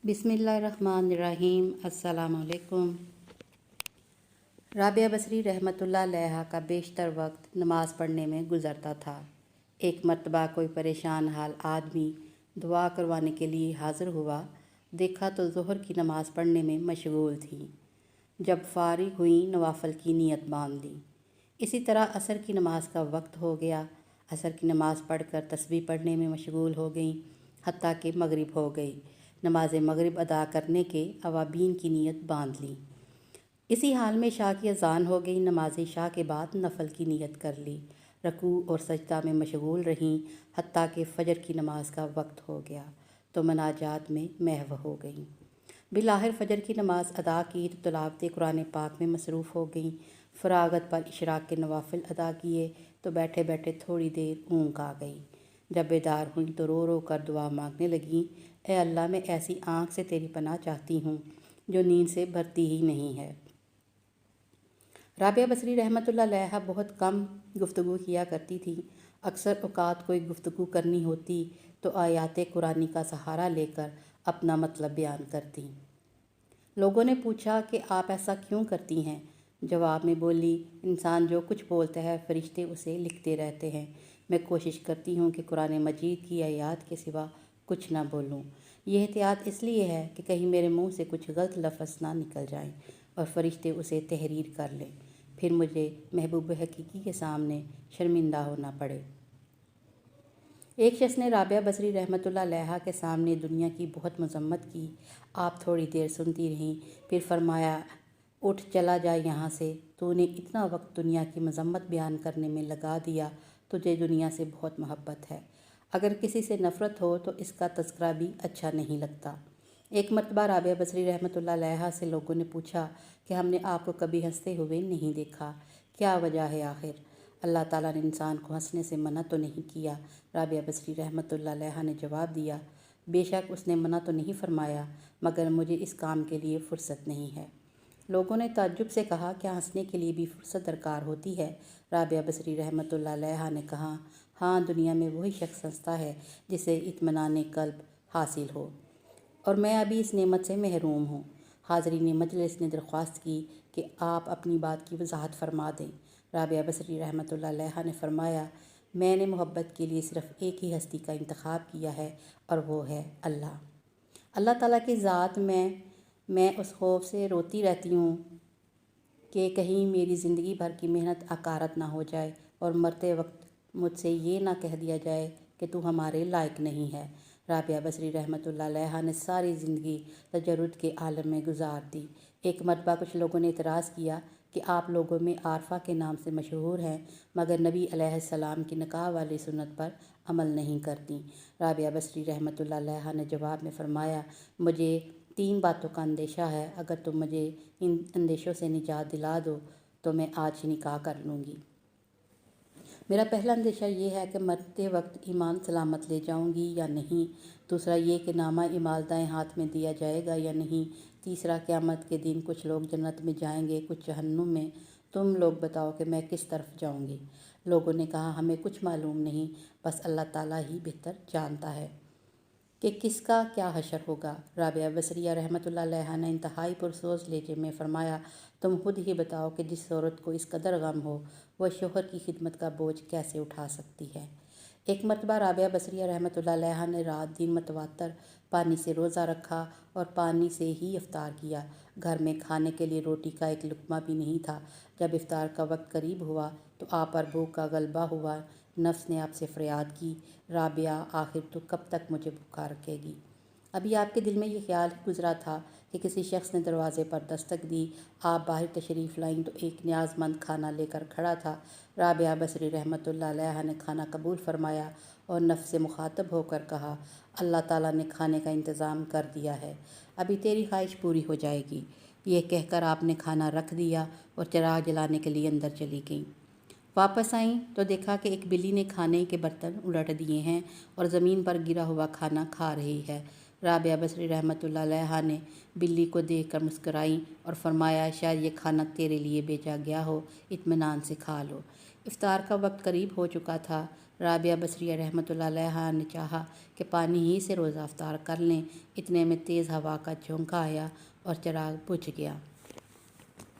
بسم اللہ الرحمن الرحیم۔ السلام علیکم۔ رابعہ بصری رحمۃ اللہ علیہ کا بیشتر وقت نماز پڑھنے میں گزرتا تھا۔ ایک مرتبہ کوئی پریشان حال آدمی دعا کروانے کے لیے حاضر ہوا، دیکھا تو ظہر کی نماز پڑھنے میں مشغول تھیں۔ جب فارغ ہوئیں نوافل کی نیت باندھ لی۔ اسی طرح عصر کی نماز کا وقت ہو گیا۔ عصر کی نماز پڑھ کر تسبیح پڑھنے میں مشغول ہو گئیں، حتیٰ کہ مغرب ہو گئی۔ نماز مغرب ادا کرنے کے اوابین کی نیت باندھ لی۔ اسی حال میں عشاء کی اذان ہو گئی۔ نماز عشاء کے بعد نفل کی نیت کر لی، رکوع اور سجدہ میں مشغول رہیں، حتیٰ کہ فجر کی نماز کا وقت ہو گیا تو مناجات میں محو ہو گئیں۔ بالآخر فجر کی نماز ادا کی تو تلاوت قرآن پاک میں مصروف ہو گئیں۔ فراغت پر اشراق کے نوافل ادا کیے تو بیٹھے بیٹھے تھوڑی دیر اونگ آ گئی۔ جب بیدار ہوئیں تو رو رو کر دعا مانگنے لگیں، اے اللہ، میں ایسی آنکھ سے تیری پناہ چاہتی ہوں جو نیند سے بھرتی ہی نہیں ہے۔ رابعہ بصری رحمۃ اللہ علیہ بہت کم گفتگو کیا کرتی تھی۔ اکثر اوقات کوئی گفتگو کرنی ہوتی تو آیات قرآنی کا سہارا لے کر اپنا مطلب بیان کرتی۔ لوگوں نے پوچھا کہ آپ ایسا کیوں کرتی ہیں؟ جواب میں بولی، انسان جو کچھ بولتا ہے فرشتے اسے لکھتے رہتے ہیں۔ میں کوشش کرتی ہوں کہ قرآن مجید کی آیات کے سوا کچھ نہ بولوں۔ یہ احتیاط اس لیے ہے کہ کہیں میرے منہ سے کچھ غلط لفظ نہ نکل جائیں اور فرشتے اسے تحریر کر لیں، پھر مجھے محبوب حقیقی کے سامنے شرمندہ ہونا پڑے۔ ایک شخص نے رابعہ بصری رحمۃ اللہ علیہ کے سامنے دنیا کی بہت مذمت کی۔ آپ تھوڑی دیر سنتی رہیں، پھر فرمایا، اٹھ چلا جا یہاں سے، تو نے اتنا وقت دنیا کی مذمت بیان کرنے میں لگا دیا، تجھے دنیا سے بہت محبت ہے۔ اگر کسی سے نفرت ہو تو اس کا تذکرہ بھی اچھا نہیں لگتا۔ ایک مرتبہ رابعہ بصری رحمۃ اللہ علیہ سے لوگوں نے پوچھا کہ ہم نے آپ کو کبھی ہنستے ہوئے نہیں دیکھا، کیا وجہ ہے آخر؟ اللہ تعالیٰ نے انسان کو ہنسنے سے منع تو نہیں کیا۔ رابعہ بصری رحمۃ اللہ علیہ نے جواب دیا، بے شک اس نے منع تو نہیں فرمایا، مگر مجھے اس کام کے لیے فرصت نہیں ہے۔ لوگوں نے تعجب سے کہا، کیا ہنسنے کے لیے بھی فرصت درکار ہوتی ہے؟ رابعہ بصری رحمۃ اللہ علیہ نے کہا، ہاں، دنیا میں وہی شخص ہنستا ہے جسے اطمینان قلب حاصل ہو، اور میں ابھی اس نعمت سے محروم ہوں۔ حاضرین مجلس نے درخواست کی کہ آپ اپنی بات کی وضاحت فرما دیں۔ رابعہ بصری رحمۃ اللہ علیہ نے فرمایا، میں نے محبت کے لیے صرف ایک ہی ہستی کا انتخاب کیا ہے، اور وہ ہے اللہ۔ اللہ تعالیٰ کی ذات میں اس خوف سے روتی رہتی ہوں کہ کہیں میری زندگی بھر کی محنت اکارت نہ ہو جائے اور مرتے وقت مجھ سے یہ نہ کہہ دیا جائے کہ تو ہمارے لائق نہیں ہے۔ رابعہ بصری رحمۃ اللہ علیہ نے ساری زندگی تجرد کے عالم میں گزار دی۔ ایک مرتبہ کچھ لوگوں نے اعتراض کیا کہ آپ لوگوں میں عارفہ کے نام سے مشہور ہیں، مگر نبی علیہ السلام کی نکاح والی سنت پر عمل نہیں کرتی۔ رابعہ بصری رحمۃ اللہ علیہ نے جواب میں فرمایا، مجھے 3 باتوں کا اندیشہ ہے، اگر تم مجھے ان اندیشوں سے نجات دلا دو تو میں آج ہی نکاح کر لوں گی۔ میرا پہلا اندیشہ یہ ہے کہ مرتے وقت ایمان سلامت لے جاؤں گی یا نہیں، دوسرا یہ کہ نامہ اعمال دائیں ہاتھ میں دیا جائے گا یا نہیں، تیسرا قیامت کے دن کچھ لوگ جنت میں جائیں گے، کچھ جہنم میں، تم لوگ بتاؤ کہ میں کس طرف جاؤں گی؟ لوگوں نے کہا، ہمیں کچھ معلوم نہیں، بس اللہ تعالیٰ ہی بہتر جانتا ہے کہ کس کا کیا حشر ہوگا۔ رابعہ بصریہ رحمۃ اللہ علیہ نے انتہائی پرسوز لہجے میں فرمایا، تم خود ہی بتاؤ کہ جس عورت کو اس قدر غم ہو وہ شوہر کی خدمت کا بوجھ کیسے اٹھا سکتی ہے؟ ایک مرتبہ رابعہ بصریہ رحمۃ اللہ علیہ نے رات دن متواتر پانی سے روزہ رکھا اور پانی سے ہی افطار کیا۔ گھر میں کھانے کے لیے روٹی کا ایک لقمہ بھی نہیں تھا۔ جب افطار کا وقت قریب ہوا تو آپ پر بھوک کا غلبہ ہوا۔ نفس نے آپ سے فریاد کی، رابعہ، آخر تو کب تک مجھے بھوکا رکھے گی؟ ابھی آپ کے دل میں یہ خیال ہی گزرا تھا کہ کسی شخص نے دروازے پر دستک دی۔ آپ باہر تشریف لائیں تو ایک نیاز مند کھانا لے کر کھڑا تھا۔ رابعہ بصری رحمۃ اللہ علیہ نے کھانا قبول فرمایا اور نفس سے مخاطب ہو کر کہا، اللہ تعالیٰ نے کھانے کا انتظام کر دیا ہے، ابھی تیری خواہش پوری ہو جائے گی۔ یہ کہہ کر آپ نے کھانا رکھ دیا اور چراغ جلانے کے لیے اندر چلی گئیں۔ واپس آئیں تو دیکھا کہ ایک بلی نے کھانے کے برتن الٹ دیے ہیں اور زمین پر گرا ہوا کھانا کھا رہی ہے۔ رابعہ بصری رحمۃ اللہ علیہ نے بلی کو دیکھ کر مسکرائیں اور فرمایا، شاید یہ کھانا تیرے لیے بھیجا گیا ہو، اطمینان سے کھا لو۔ افطار کا وقت قریب ہو چکا تھا۔ رابعہ بصریہ رحمۃ اللہ علیہا نے چاہا کہ پانی ہی سے روزہ افطار کر لیں، اتنے میں تیز ہوا کا جھونکا آیا اور چراغ بجھ گیا۔